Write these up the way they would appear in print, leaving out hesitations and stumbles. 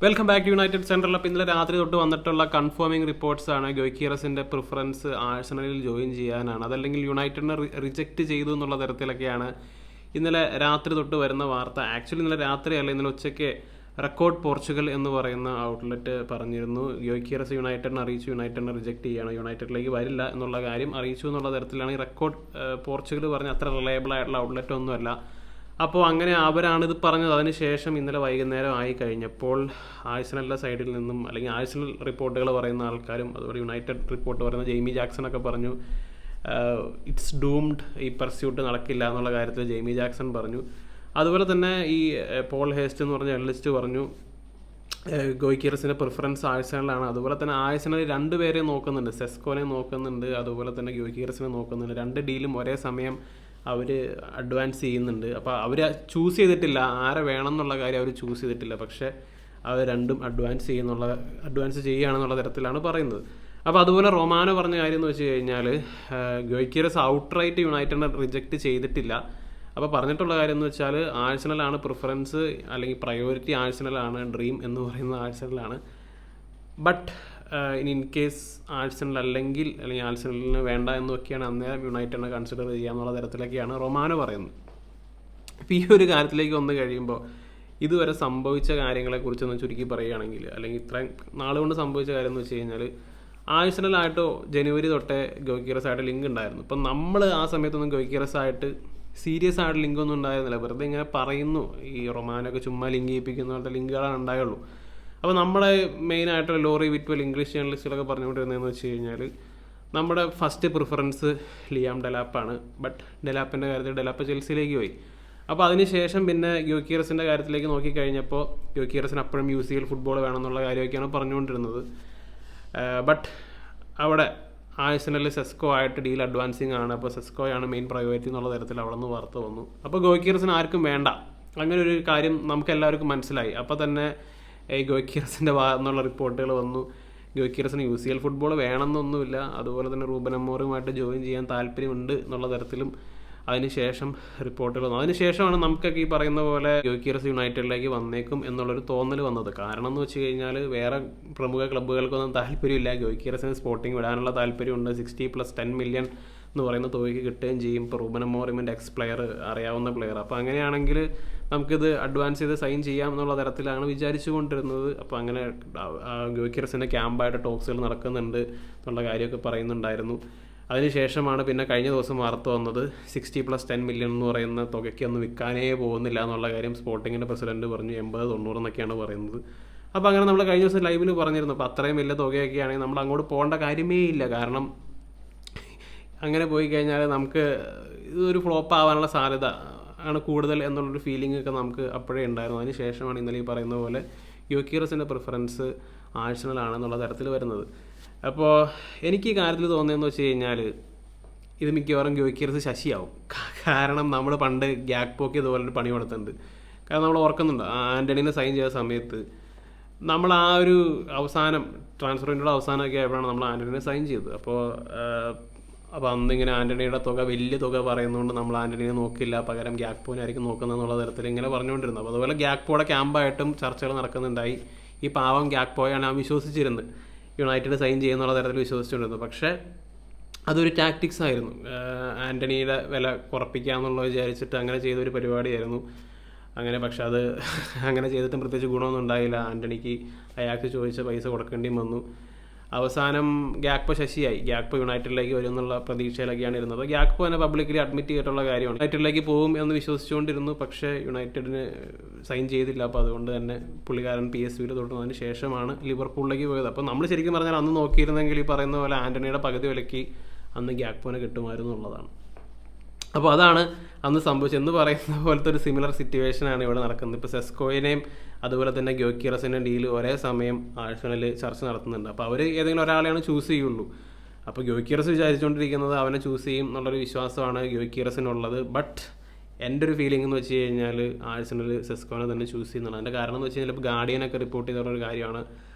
Welcome back to united central. അപ്പോൾ ഇന്നലെ രാത്രി തൊട്ട് വന്നിട്ടുള്ള കൺഫേമിംഗ് റിപ്പോർട്ട്സ് ആണ് ഗോയ്ക്കീറസിൻ്റെ പ്രിഫറൻസ് ആഴ്സണലിൽ ജോയിൻ ചെയ്യാനാണ്, അതല്ലെങ്കിൽ യുണൈറ്റഡിനെ റിജക്റ്റ് ചെയ്തു എന്നുള്ള തരത്തിലൊക്കെയാണ് ഇന്നലെ രാത്രി തൊട്ട് വരുന്ന വാർത്ത. ആക്ച്വലി ഇന്നലെ രാത്രിയല്ല, ഇന്നലെ ഉച്ചയ്ക്ക് റെക്കോർഡ് പോർച്ചുഗൽ എന്ന് പറയുന്ന ഔട്ട്ലെറ്റ് പറഞ്ഞിരുന്നു ഗോയ്ക്കീറസ് യുണൈറ്റഡിനെ അറിയിച്ചു, യുണൈറ്റഡിനെ റിജക്റ്റ് ചെയ്യണം, യുണൈറ്റഡിലേക്ക് വരില്ല എന്നുള്ള കാര്യം അറിയിച്ചു എന്നുള്ള തരത്തിലാണ് ഈ റെക്കോർഡ് പോർച്ചുഗൽ പറഞ്ഞ അത്ര റിലയബിൾ ആയിട്ടുള്ള ഔട്ട്ലെറ്റ് ഒന്നുമല്ല. അപ്പോൾ അങ്ങനെ അവരാണിത് പറഞ്ഞത്. അതിന് ശേഷം ഇന്നലെ വൈകുന്നേരം ആയി കഴിഞ്ഞപ്പോൾ ആഴ്സണലിൻ്റെ സൈഡിൽ നിന്നും, അല്ലെങ്കിൽ ആഴ്സണൽ റിപ്പോർട്ടുകൾ പറയുന്ന ആൾക്കാരും അതുപോലെ യുണൈറ്റഡ് റിപ്പോർട്ട് പറയുന്ന ജെയ്മി ജാക്സൺ ഒക്കെ പറഞ്ഞു ഇറ്റ്സ് ഡൂംഡ്, ഈ പർസ്യൂട്ട് നടക്കില്ല എന്നുള്ള കാര്യത്തിൽ ജെയ്മി ജാക്സൺ പറഞ്ഞു. അതുപോലെ തന്നെ ഈ പോൾ ഹേസ്റ്റ് എന്ന് പറഞ്ഞ ജേർണലിസ്റ്റ് പറഞ്ഞു ഗോയ്ക്കീറസിൻ്റെ പ്രിഫറൻസ് ആഴ്സണലാണ്. അതുപോലെ തന്നെ ആഴ്സണൽ രണ്ടുപേരെ നോക്കുന്നുണ്ട്, സെസ്കോനെ നോക്കുന്നുണ്ട്, അതുപോലെ തന്നെ ഗോയ്ക്കീറസിനെ നോക്കുന്നുണ്ട്. രണ്ട് ഡീലും ഒരേ സമയം അവർ അഡ്വാൻസ് ചെയ്യുന്നുണ്ട്. അപ്പോൾ അവർ ചൂസ് ചെയ്തിട്ടില്ല, ആരെ വേണം എന്നുള്ള കാര്യം അവർ ചൂസ് ചെയ്തിട്ടില്ല, പക്ഷേ അവർ രണ്ടും അഡ്വാൻസ് ചെയ്യുകയാണെന്നുള്ള തരത്തിലാണ് പറയുന്നത്. അപ്പോൾ അതുപോലെ റൊമാനോ പറഞ്ഞ കാര്യം എന്ന് വെച്ച് കഴിഞ്ഞാൽ ഗോയ്ക്കീറസ് ഔട്ട്റൈറ്റ് യുണൈറ്റഡിനെ റിജക്റ്റ് ചെയ്തിട്ടില്ല. അപ്പോൾ പറഞ്ഞിട്ടുള്ള കാര്യം എന്ന് വെച്ചാൽ ആഴ്സണലാണ് പ്രിഫറൻസ്, അല്ലെങ്കിൽ പ്രയോറിറ്റി ആഴ്സണലാണ്, ഡ്രീം എന്ന് പറയുന്നത് ആഴ്സണലാണ്. ബട്ട് ഇൻ കേസ് ആഴ്സണൽ അല്ലെങ്കിൽ ആഴ്സണലിന് വേണ്ട എന്നൊക്കെയാണ് അന്നേരം യുണൈറ്റഡിനെ കൺസിഡർ ചെയ്യാന്നുള്ള തരത്തിലൊക്കെയാണ് റൊമാനോ പറയുന്നത്. അപ്പോൾ ഈ ഒരു കാര്യത്തിലേക്ക് വന്നു കഴിയുമ്പോൾ ഇതുവരെ സംഭവിച്ച കാര്യങ്ങളെക്കുറിച്ചൊന്ന് ചുരുക്കി പറയുകയാണെങ്കിൽ, അല്ലെങ്കിൽ ഇത്രയും നാളുകൊണ്ട് സംഭവിച്ച കാര്യം എന്ന് വെച്ച് കഴിഞ്ഞാൽ ആഴ്സണലായിട്ടോ ജനുവരി തൊട്ടേ ഗോയ്ക്കീറസ് ആയിട്ട് ലിങ്ക് ഉണ്ടായിരുന്നു. ഇപ്പം നമ്മൾ ആ സമയത്തൊന്നും ഗോയ്ക്കീറസ് ആയിട്ട് സീരിയസ് ആയിട്ട് ലിങ്കൊന്നും ഉണ്ടായിരുന്നില്ല, വെറുതെ ഇങ്ങനെ പറയുന്നു, ഈ റൊമാനൊക്കെ ചുമ്മാ ലിങ്ക് ചെയ്യിപ്പിക്കുന്ന പോലത്തെ ലിങ്കുകളാണ് ഉണ്ടായുള്ളൂ. അപ്പോൾ നമ്മുടെ മെയിനായിട്ടുള്ള ലോറി വിറ്റ്വൽ ഇംഗ്ലീഷ് ജേർണലിസ്റ്റുകളൊക്കെ പറഞ്ഞുകൊണ്ടിരുന്നതെന്ന് വെച്ച് കഴിഞ്ഞാൽ നമ്മുടെ ഫസ്റ്റ് പ്രിഫറൻസ് ലിയാം ഡെലാപ്പാണ്. ബട്ട് ഡെലാപ്പിൻ്റെ കാര്യത്തിൽ ഡെലാപ്പ് ചെൽസിയിലേക്ക് പോയി. അപ്പോൾ അതിനുശേഷം പിന്നെ ഗോയ്ക്കീറസിൻ്റെ കാര്യത്തിലേക്ക് നോക്കിക്കഴിഞ്ഞപ്പോൾ ഗോയ്ക്കീറസിന് അപ്പോഴും UCL ഫുട്ബോൾ വേണമെന്നുള്ള കാര്യമൊക്കെയാണ് പറഞ്ഞുകൊണ്ടിരുന്നത്. ബട്ട് അവിടെ ആഴ്സണലിൽ സെസ്കോ ആയിട്ട് ഡീൽ അഡ്വാൻസിങ് ആണ്, അപ്പോൾ സെസ്കോയാണ് മെയിൻ പ്രയോറിറ്റി എന്നുള്ള തരത്തിൽ അവിടെ നിന്ന് വാർത്ത വന്നു. അപ്പോൾ ഗോയ്ക്കീറസിന് ആർക്കും വേണ്ട, അങ്ങനെ ഒരു കാര്യം നമുക്ക് എല്ലാവർക്കും മനസ്സിലായി. അപ്പോൾ തന്നെ ഈ ഗോയ്ക്കീറസിൻ്റെ എന്നുള്ള റിപ്പോർട്ടുകൾ വന്നു, ഗോയ്ക്കീറസിന് UCL ഫുട്ബോൾ വേണമെന്നൊന്നുമില്ല, അതുപോലെ തന്നെ റൂബൻ അമോറുമായിട്ട് ജോയിൻ ചെയ്യാൻ താല്പര്യമുണ്ട് എന്നുള്ള തരത്തിലും അതിനുശേഷം റിപ്പോർട്ടുകൾ വന്നു. അതിനുശേഷമാണ് നമുക്കൊക്കെ ഈ പറയുന്ന പോലെ ഗോയ്ക്കീറസ് യുണൈറ്റഡിലേക്ക് വന്നേക്കും എന്നുള്ളൊരു തോന്നൽ വന്നത്. കാരണം എന്ന് വെച്ച് കഴിഞ്ഞാൽ വേറെ പ്രമുഖ ക്ലബ്ബുകൾക്കൊന്നും താല്പര്യമില്ല, ഗോയ്ക്കീറസിന് സ്പോർട്ടിങ് വിടാനുള്ള താല്പര്യമുണ്ട്. 60+10 മില്യൺ എന്ന് പറയുന്ന തുകയ്ക്ക് കിട്ടുകയും ചെയ്യും. ഇപ്പോൾ റൂബൻ അമോറിമിൻ്റെ എക്സ് പ്ലെയർ, അറിയാവുന്ന പ്ലെയർ. അപ്പോൾ അങ്ങനെയാണെങ്കിൽ നമുക്കിത് അഡ്വാൻസ് ചെയ്ത് സൈൻ ചെയ്യാം എന്നുള്ള തരത്തിലാണ് വിചാരിച്ചു കൊണ്ടിരുന്നത്. അപ്പോൾ അങ്ങനെ ഗോയ്ക്കീറസിൻ്റെ ക്യാമ്പായിട്ട് ടോക്സുകൾ നടക്കുന്നുണ്ട് എന്നുള്ള കാര്യമൊക്കെ പറയുന്നുണ്ടായിരുന്നു. അതിനുശേഷമാണ് പിന്നെ കഴിഞ്ഞ ദിവസം വാർത്ത വന്നത് 60+10 മില്യൺ എന്ന് പറയുന്ന തുകയ്ക്കൊന്നും വിൽക്കാനേ പോകുന്നില്ല എന്നുള്ള കാര്യം സ്പോർട്ടിങ്ങിൻ്റെ പ്രസിഡന്റ് പറഞ്ഞു. 80-90 എന്നൊക്കെയാണ് പറയുന്നത്. അപ്പോൾ അങ്ങനെ നമ്മൾ കഴിഞ്ഞ ദിവസം ലൈവിൽ പറഞ്ഞിരുന്നു, അപ്പോൾ അത്രയും വലിയ തുകയൊക്കെയാണെങ്കിൽ നമ്മൾ അങ്ങോട്ട് പോകേണ്ട കാര്യമേ ഇല്ല. കാരണം അങ്ങനെ പോയി കഴിഞ്ഞാൽ നമുക്ക് ഇതൊരു ഫ്ലോപ്പ് ആവാനുള്ള സാധ്യത ആണ് കൂടുതൽ എന്നുള്ളൊരു ഫീലിംഗ് ഒക്കെ നമുക്ക് അപ്പോഴേ ഉണ്ടായിരുന്നു. അതിന് ശേഷമാണ് ഇന്നലെ ഈ പറയുന്ന പോലെ ഗോയ്ക്കീറസിൻ്റെ പ്രിഫറൻസ് ആഴ്സണലാണെന്നുള്ള തരത്തിൽ വരുന്നത്. അപ്പോൾ എനിക്ക് ഈ കാര്യത്തിൽ തോന്നിയെന്ന് വെച്ച് കഴിഞ്ഞാൽ ഇത് മിക്കവാറും ഗോയ്ക്കീറസ് ശശിയാവും. കാരണം നമ്മൾ പണ്ട് ഗ്യാക്പോക്ക് ഇതുപോലൊരു പണി കൊടുത്തിട്ടുണ്ട്. കാരണം നമ്മൾ ഓർക്കുന്നുണ്ട്, ആൻ്റണീനെ സൈൻ ചെയ്ത സമയത്ത് നമ്മൾ ആ ഒരു അവസാനം ട്രാൻസ്ഫർ വിൻഡോയുടെ അവസാനമൊക്കെ ആയപ്പോഴാണ് നമ്മൾ ആൻ്റണീനെ സൈൻ ചെയ്തത്. അപ്പോൾ അന്നിങ്ങനെ ആൻ്റണിയുടെ തുക വലിയ തുക പറയുന്നതുകൊണ്ട് നമ്മൾ ആൻ്റണിയെ നോക്കില്ല, പകരം ഗ്യാക്പോനായിരിക്കും നോക്കുന്നതെന്നുള്ള തരത്തിൽ ഇങ്ങനെ പറഞ്ഞുകൊണ്ടിരുന്നത്. അപ്പോൾ അതുപോലെ ഗ്യാക്പോയുടെ ക്യാമ്പായിട്ടും ചർച്ചകൾ നടക്കുന്നുണ്ടായി. ഈ പാവം ഗ്യാക്പോയാണ് ഞാൻ വിശ്വസിച്ചിരുന്നത്, യുണൈറ്റഡ് സൈൻ ചെയ്യുന്നുള്ള തരത്തിൽ വിശ്വസിച്ചുകൊണ്ടിരുന്നു. പക്ഷേ അതൊരു ടാക്ടിക്സ് ആയിരുന്നു, ആൻ്റണിയുടെ വില കുറപ്പിക്കുക എന്നുള്ളത് വിചാരിച്ചിട്ട് അങ്ങനെ ചെയ്തൊരു പരിപാടിയായിരുന്നു. പക്ഷെ അത് അങ്ങനെ ചെയ്തിട്ടും പ്രത്യേകിച്ച് ഗുണമൊന്നും ഉണ്ടായില്ല. ആൻ്റണിക്ക് അയാൾക്ക് ചോദിച്ച പൈസ കൊടുക്കേണ്ടിയും വന്നു. അവസാനം ഗ്യാക്പോ ശശിയായി, ഗ്യാക്പോ യുണൈറ്റഡിലേക്ക് വരും എന്നുള്ള പ്രതീക്ഷയിലൊക്കെയാണ് ഇരുന്നത്. ഗ്യാക്പോ തന്നെ പബ്ലിക്കലി അഡ്മിറ്റ് ചെയ്തിട്ടുള്ള കാര്യമാണ്, യുണൈറ്റഡിലേക്ക് പോകും എന്ന് വിശ്വസിച്ചുകൊണ്ടിരുന്നു. പക്ഷേ യുണൈറ്റഡിന് സൈൻ ചെയ്തില്ല. അപ്പോൾ അതുകൊണ്ട് തന്നെ പുള്ളിക്കാരൻ PSVയിൽ തൊട്ടുന്നതിന് ശേഷമാണ് ലിവർപൂളിലേക്ക് പോയത്. അപ്പോൾ നമ്മൾ ശരിക്കും പറഞ്ഞാൽ അന്ന് നോക്കിയിരുന്നെങ്കിൽ ഈ പറയുന്ന പോലെ ആൻ്റണിയുടെ പകുതി വിലയ്ക്ക് അന്ന് ഗ്യാക്പോനെ കിട്ടുമായിരുന്നു എന്നുള്ളതാണ്. അപ്പോൾ അതാണ് അന്ന് സംഭവിച്ചെന്ന് പറയുന്ന പോലത്തെ ഒരു സിമിലർ സിറ്റുവേഷനാണ് ഇവിടെ നടക്കുന്നത്. ഇപ്പോൾ സെസ്കോയിനെയും അതുപോലെ തന്നെ ഗോയ്ക്കീറസിൻ്റെ ഡീല് ഒരേ സമയം ആഴ്സണലിൽ ചർച്ച നടത്തുന്നുണ്ട്. അപ്പോൾ അവർ ഏതെങ്കിലും ഒരാളെയാണ് ചൂസ് ചെയ്യുള്ളൂ. അപ്പോൾ ഗോയ്ക്കീറസ് വിചാരിച്ചുകൊണ്ടിരിക്കുന്നത് അവനെ ചൂസ് ചെയ്യും എന്നുള്ളൊരു വിശ്വാസമാണ് ഗോയ്ക്കീറസിനുള്ളത്. ബട്ട് എൻ്റെ ഒരു ഫീലിംഗ് എന്ന് വെച്ച് കഴിഞ്ഞാൽ ആഴ്സണൽ സെസ്കോനെ തന്നെ ചൂസ് ചെയ്യുന്നുണ്ട്. അതിൻ്റെ കാരണം എന്ന് വെച്ച് കഴിഞ്ഞാൽ ഇപ്പോൾ ഗാർഡിയനൊക്കെ റിപ്പോർട്ട് ചെയ്തിട്ടുള്ളൊരു കാര്യമാണ്,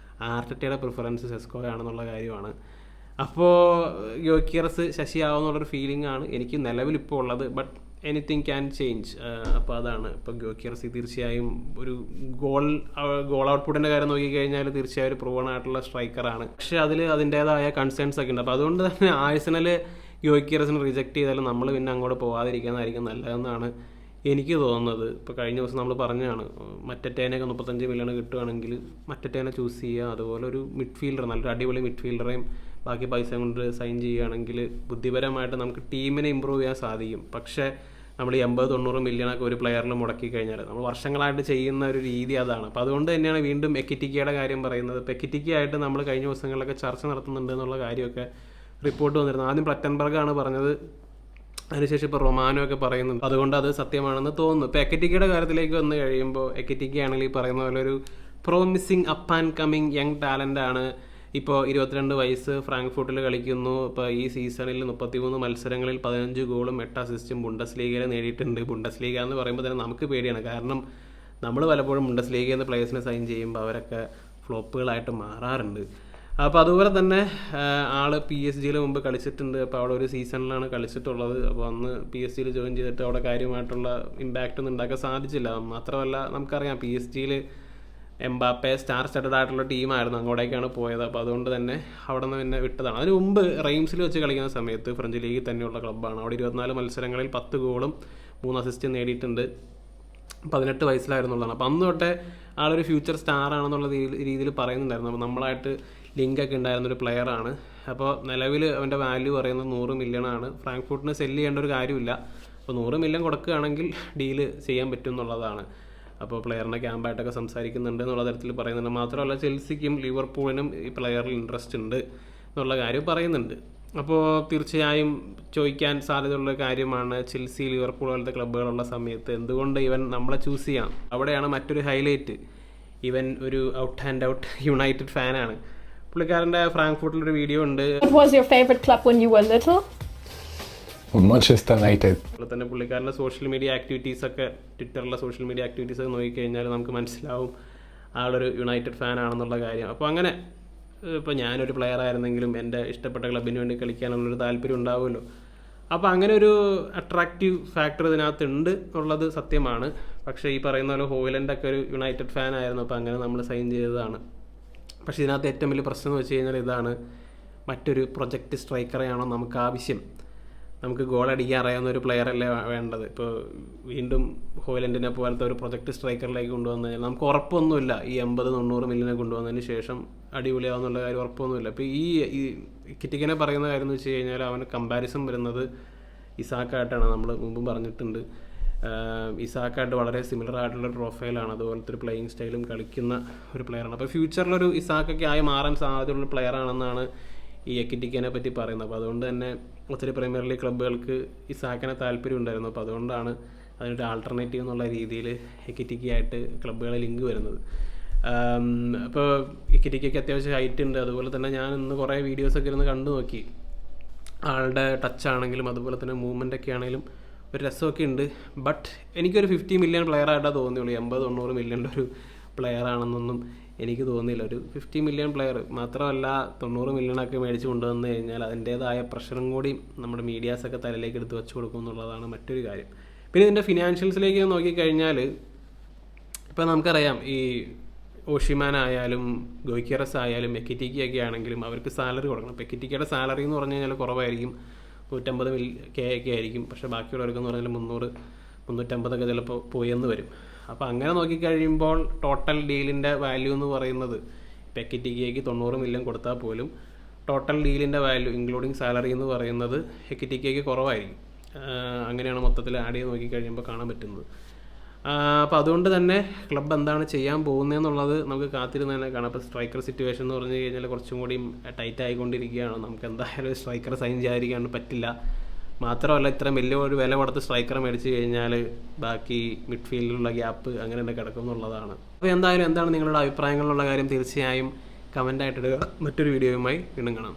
ആർട്ടറ്റയുടെ പ്രിഫറൻസ് സെസ്കോയാണെന്നുള്ള കാര്യമാണ്. അപ്പോൾ ഗോയ്ക്കീറസ് ശശിയാവുന്നുള്ളൊരു ഫീലിംഗ് ആണ് എനിക്ക് നിലവിലിപ്പോൾ ഉള്ളത്. But anything can change. അപ്പോൾ അതാണ് ഇപ്പോൾ ഗ്യോക്കിയറസ് തീർച്ചയായും ഒരു ഗോൾ ഔട്ട്പുട്ടിൻ്റെ കാര്യം നോക്കിക്കഴിഞ്ഞാൽ തീർച്ചയായും ഒരു പ്രൂവൺ ആയിട്ടുള്ള സ്ട്രൈക്കറാണ്. പക്ഷേ അതിൻ്റേതായ കൺസേൺസ് ഒക്കെ ഉണ്ട്. അപ്പോൾ അതുകൊണ്ട് തന്നെ ആഴ്സണൽ ഗ്യോക്കിയറസിനെ റിജക്റ്റ് ചെയ്താലും നമ്മൾ പിന്നെ അങ്ങോട്ട് പോകാതിരിക്കുന്നതായിരിക്കും നല്ലതെന്നാണ് എനിക്ക് തോന്നുന്നത്. ഇപ്പോൾ കഴിഞ്ഞ ദിവസം നമ്മൾ പറഞ്ഞതാണ്, മറ്റേനൊക്കെ 35 മില്യൺ കിട്ടുകയാണെങ്കിൽ മറ്റേനെ ചൂസ് ചെയ്യുക. അതുപോലെ ഒരു മിഡ്ഫീൽഡർ, നല്ലൊരു അടിപൊളി മിഡ്ഫീൽഡറേയും ബാക്കി പൈസ കൊണ്ട് സൈൻ ചെയ്യുകയാണെങ്കിൽ ബുദ്ധിപരമായിട്ട് നമുക്ക് ടീമിനെ ഇമ്പ്രൂവ് ചെയ്യാൻ സാധിക്കും. പക്ഷേ നമ്മൾ 80-90 മില്യണൊക്കെ ഒരു പ്ലെയറിൽ മുടക്കി കഴിഞ്ഞാൽ നമ്മൾ വർഷങ്ങളായിട്ട് ചെയ്യുന്ന ഒരു രീതി അതാണ്. അപ്പോൾ അതുകൊണ്ട് തന്നെയാണ് വീണ്ടും എക്കിറ്റിക്കയുടെ കാര്യം പറയുന്നത്. ഇപ്പോൾ എക്കിറ്റിക്കയായിട്ട് നമ്മൾ കഴിഞ്ഞ ദിവസങ്ങളിലൊക്കെ ചർച്ച നടത്തുന്നുണ്ട് എന്നുള്ള കാര്യമൊക്കെ റിപ്പോർട്ട് വന്നിരുന്നു. ആദ്യം പ്ലറ്റൻബർഗാണ് പറഞ്ഞത്, അതിനുശേഷം ഇപ്പോൾ റൊമാനോ ഒക്കെ പറയുന്നുണ്ട്. അതുകൊണ്ട് അത് സത്യമാണെന്ന് തോന്നുന്നു. ഇപ്പോൾ എക്കറ്റിക്കയുടെ കാര്യത്തിലേക്ക് വന്നു കഴിയുമ്പോൾ എക്കറ്റിക്ക ആണെങ്കിൽ ഈ പറയുന്ന പോലെ ഒരു promising up and coming young ടാലൻ്റാണ്. ഇപ്പോൾ 22 വയസ്സ്, ഫ്രാങ്ക്ഫൂർട്ടിൽ കളിക്കുന്നു. ഇപ്പോൾ ഈ സീസണിൽ 33 മത്സരങ്ങളിൽ 15 ഗോളും 8 അസിസ്റ്റും ബുണ്ടസ്ലീഗയിൽ നേടിയിട്ടുണ്ട്. ബുണ്ടസ്ലീഗ എന്ന് പറയുമ്പോൾ തന്നെ നമുക്ക് പേടിയാണ്. കാരണം നമ്മൾ പലപ്പോഴും ബുണ്ടസ്ലീഗയിൽ നിന്ന് പ്ലേയേഴ്സിനെ സൈൻ ചെയ്യുമ്പോൾ അവരൊക്കെ ഫ്ലോപ്പുകളായിട്ട് മാറാറുണ്ട്. അപ്പോൾ അതുപോലെ തന്നെ ആൾ PSG മുമ്പ് കളിച്ചിട്ടുണ്ട്. അപ്പോൾ അവിടെ ഒരു സീസണിലാണ് കളിച്ചിട്ടുള്ളത്. അപ്പോൾ അന്ന് PSG ജോയിൻ ചെയ്തിട്ട് അവിടെ കാര്യമായിട്ടുള്ള ഇമ്പാക്റ്റ് ഒന്നും ഉണ്ടാക്കാൻ സാധിച്ചില്ല. മാത്രമല്ല നമുക്കറിയാം PSG എംബാപ്പെ സ്റ്റാർ സ്റ്റഡഡ് ആയിട്ടുള്ള ടീമായിരുന്നു, അങ്ങോട്ടേക്കാണ് പോയത്. അപ്പോൾ അതുകൊണ്ട് തന്നെ അവിടെ നിന്ന് പിന്നെ വിട്ടതാണ്. അതിന് മുമ്പ് റെയിംസിൽ വെച്ച് കളിക്കുന്ന സമയത്ത് ഫ്രഞ്ച് ലീഗിൽ തന്നെയുള്ള ക്ലബ്ബാണ്. അവിടെ 24 മത്സരങ്ങളിൽ 10 ഗോളും 3 അസിസ്റ്റും നേടിയിട്ടുണ്ട്. 18 വയസ്സിലായിരുന്നുള്ളതാണ്. അപ്പോൾ അന്ന് തൊട്ടേ ആളൊരു ഫ്യൂച്ചർ സ്റ്റാർ ആണെന്നുള്ള രീതിയിൽ പറയുന്നുണ്ടായിരുന്നു. അപ്പോൾ നമ്മളായിട്ട് ലിങ്കൊക്കെ ഉണ്ടായിരുന്നൊരു പ്ലെയറാണ്. അപ്പോൾ നിലവിൽ അവൻ്റെ വാല്യൂ പറയുന്നത് 100 മില്യണാണ്. ഫ്രാങ്ക്ഫൂർട്ടിന് സെല്ല് ചെയ്യേണ്ട ഒരു കാര്യമില്ല. അപ്പോൾ 100 മില്യൺ കൊടുക്കുകയാണെങ്കിൽ ഡീല് ചെയ്യാൻ പറ്റും എന്നുള്ളതാണ്. അപ്പോൾ പ്ലെയറിനെ ക്യാമ്പായിട്ടൊക്കെ സംസാരിക്കുന്നുണ്ട് എന്നുള്ള തരത്തിൽ പറയുന്നുണ്ട്. മാത്രമല്ല ചെൽസിക്കും ലിവർപൂളിനും ഈ പ്ലെയറിൽ ഇൻട്രസ്റ്റ് ഉണ്ട് എന്നുള്ള കാര്യം പറയുന്നുണ്ട്. അപ്പോൾ തീർച്ചയായും ചോദിക്കാൻ സാധ്യതയുള്ള കാര്യമാണ്, ചെൽസി ലിവർപൂൾ പോലത്തെ ക്ലബ്ബുകളുള്ള സമയത്ത് എന്തുകൊണ്ട് ഇവൻ നമ്മളെ ചൂസ് ചെയ്യാം. അവിടെയാണ് മറ്റൊരു ഹൈലൈറ്റ്. ഇവൻ ഒരു ഔട്ട് ആൻഡ് ഔട്ട് യുണൈറ്റഡ് ഫാനാണ്. പുള്ളിക്കാരൻ്റെ ഫ്രാങ്ക്ഫൂർട്ടിലൊരു വീഡിയോ ഉണ്ട്. What was your favorite club when you were little? Manchester United. അതുപോലെ തന്നെ പുള്ളിക്കാരൻ്റെ സോഷ്യൽ മീഡിയ ആക്ടിവിറ്റീസൊക്കെ, ട്വിറ്ററിലെ സോഷ്യൽ മീഡിയ ആക്ടിവിറ്റീസൊക്കെ നോക്കിക്കഴിഞ്ഞാൽ നമുക്ക് മനസ്സിലാവും ആളൊരു യുണൈറ്റഡ് ഫാൻ ആണെന്നുള്ള കാര്യം. അപ്പോൾ അങ്ങനെ ഇപ്പോൾ ഞാനൊരു പ്ലെയർ ആയിരുന്നെങ്കിലും എൻ്റെ ഇഷ്ടപ്പെട്ട ക്ലബിന് വേണ്ടി കളിക്കാനുള്ളൊരു താല്പര്യം ഉണ്ടാവുമല്ലോ. അപ്പോൾ അങ്ങനെ ഒരു അട്രാക്റ്റീവ് ഫാക്ടർ ഇതിനകത്തുണ്ട് എന്നുള്ളത് സത്യമാണ്. പക്ഷേ ഈ പറയുന്ന പോലെ ഹോയിലൻഡൊക്കെ ഒരു യുണൈറ്റഡ് ഫാൻ ആയിരുന്നു. അപ്പോൾ അങ്ങനെ നമ്മൾ സൈൻ ചെയ്തതാണ്. പക്ഷേ ഇതിനകത്ത് ഏറ്റവും വലിയ പ്രശ്നം എന്ന് വെച്ച് കഴിഞ്ഞാൽ ഇതാണ്, മറ്റൊരു പ്രൊജക്റ്റ് സ്ട്രൈക്കറെയാണോ നമുക്ക് ആവശ്യം? നമുക്ക് ഗോൾ അടിക്കാൻ അറിയാവുന്ന ഒരു പ്ലെയറല്ലേ വേണ്ടത്. ഇപ്പോൾ വീണ്ടും ഹോയിലൻഡിനെ പോലത്തെ ഒരു പ്രൊജക്റ്റ് സ്ട്രൈക്കറിലേക്ക് കൊണ്ടുവന്നു കഴിഞ്ഞാൽ നമുക്ക് ഉറപ്പൊന്നുമില്ല ഈ 80-90 മില്യനെ കൊണ്ടുവന്നതിന് ശേഷം അടിപൊളിയാവുന്നുള്ള കാര്യം ഉറപ്പൊന്നുമില്ല. ഇപ്പോൾ ഈ കിറ്റിക്കിനെ പറയുന്ന കാര്യം എന്ന് വെച്ച് കഴിഞ്ഞാൽ അവന് കമ്പാരിസൺ വരുന്നത് ഇസാക്കായിട്ടാണ്. നമ്മൾ മുമ്പും പറഞ്ഞിട്ടുണ്ട്, ഇസാക്കായിട്ട് വളരെ സിമിലർ ആയിട്ടുള്ളൊരു പ്രൊഫൈലാണ്. അതുപോലത്തെ ഒരു പ്ലേയിങ് സ്റ്റൈലും കളിക്കുന്ന ഒരു പ്ലെയറാണ്. അപ്പോൾ ഫ്യൂച്ചറിലൊരു ഇസാക്കൊക്കെ ആയി മാറാൻ സാധ്യതയുള്ള പ്ലെയറാണെന്നാണ് ഈ എക്കിറ്റിക്കിനെ പറ്റി പറയുന്നത്. അപ്പോൾ അതുകൊണ്ട് തന്നെ ഒത്തിരി പ്രീമിയർ ലീഗ് ക്ലബ്ബുകൾക്ക് ഇസാക്കിനെ താല്പര്യം ഉണ്ടായിരുന്നു. അപ്പോൾ അതുകൊണ്ടാണ് അതിനൊരു ആൾട്ടർനേറ്റീവ് എന്നുള്ള രീതിയിൽ എക്കിറ്റിക്കായിട്ട് ക്ലബ്ബുകളെ ലിങ്ക് വരുന്നത്. അപ്പോൾ എക്കിറ്റിക്കൊക്കെ അത്യാവശ്യം ഹൈറ്റ് ഉണ്ട്. അതുപോലെ തന്നെ ഞാൻ ഇന്ന് കുറേ വീഡിയോസൊക്കെ ഇരുന്ന് കണ്ടു നോക്കി. ആളുടെ ടച്ച് ആണെങ്കിലും അതുപോലെ തന്നെ മൂവ്മെൻ്റ് ഒക്കെ ആണെങ്കിലും ഒരു രസമൊക്കെ ഉണ്ട്. ബട്ട് എനിക്കൊരു 50 മില്യൺ പ്ലെയറായിട്ടാണ് തോന്നിയുള്ളൂ. 80-90 മില്യൻ്റെ ഒരു പ്ലെയർ ആണെന്നൊന്നും എനിക്ക് തോന്നിയില്ല. ഒരു 50 മില്യൺ പ്ലെയർ മാത്രമല്ല, 90 മില്യണൊക്കെ മേടിച്ച് കൊണ്ടുവന്നു കഴിഞ്ഞാൽ അതിൻ്റേതായ പ്രഷറും കൂടി നമ്മുടെ മീഡിയാസൊക്കെ തലയിലേക്ക് എടുത്ത് വെച്ച് കൊടുക്കും എന്നുള്ളതാണ് മറ്റൊരു കാര്യം. പിന്നെ ഇതിൻ്റെ ഫിനാൻഷ്യൽസിലേക്ക് നോക്കിക്കഴിഞ്ഞാൽ ഇപ്പോൾ നമുക്കറിയാം, ഈ ഓഷിമാൻ ആയാലും ഗോയ്ക്കിയറസ് ആയാലും എക്കിറ്റിക്കൊക്കെ ആണെങ്കിലും അവർക്ക് സാലറി കൊടുക്കണം. ഇപ്പോൾ എക്കിറ്റിക്കയുടെ സാലറി എന്ന് പറഞ്ഞു കഴിഞ്ഞാൽ കുറവായിരിക്കും, 150K ഒക്കെ ആയിരിക്കും. പക്ഷേ ബാക്കിയുള്ളവർക്കെന്ന് പറഞ്ഞാൽ 300-350 ചിലപ്പോൾ പോയെന്ന് വരും. അപ്പോൾ അങ്ങനെ നോക്കിക്കഴിയുമ്പോൾ ടോട്ടൽ ഡീലിൻ്റെ വാല്യൂ എന്ന് പറയുന്നത് ഇപ്പോൾ എക്കിറ്റിക്കയ്ക്ക് 90 മില്യൺ കൊടുത്താൽ പോലും ടോട്ടൽ ഡീലിൻ്റെ വാല്യൂ ഇൻക്ലൂഡിങ് സാലറി എന്ന് പറയുന്നത് എക്കിറ്റിക്കയ്ക്ക് കുറവായിരിക്കും. അങ്ങനെയാണ് മൊത്തത്തിൽ ആഡ് ചെയ്ത് നോക്കിക്കഴിയുമ്പോൾ കാണാൻ പറ്റുന്നത്. അപ്പോൾ അതുകൊണ്ട് തന്നെ ക്ലബ്ബ് എന്താണ് ചെയ്യാൻ പോകുന്നതെന്നുള്ളത് നമുക്ക് കാത്തിരുന്ന് തന്നെ കാണാം. അപ്പോൾ സ്ട്രൈക്കർ സിറ്റുവേഷൻ എന്ന് പറഞ്ഞു കഴിഞ്ഞാൽ കുറച്ചും കൂടി ടൈറ്റ് ആയിക്കൊണ്ടിരിക്കുകയാണ്. നമുക്ക് എന്തായാലും സ്ട്രൈക്കർ സൈൻ ചെയ്യാതിരിക്കാണ്ട് പറ്റില്ല. മാത്രമല്ല ഇത്രയും വലിയ ഒരു വില കൊടുത്ത് സ്ട്രൈക്കറെ മേടിച്ച് കഴിഞ്ഞാൽ ബാക്കി മിഡ്ഫീൽഡിലുള്ള ഗ്യാപ്പ് അങ്ങനെ തന്നെ കിടക്കും എന്നുള്ളതാണ്. അപ്പോൾ എന്തായാലും എന്താണ് നിങ്ങളുടെ അഭിപ്രായങ്ങളുള്ള കാര്യം തീർച്ചയായും കമൻ്റായിട്ടിടുക. മറ്റൊരു വീഡിയോയുമായി വീണ്ടും കാണാം.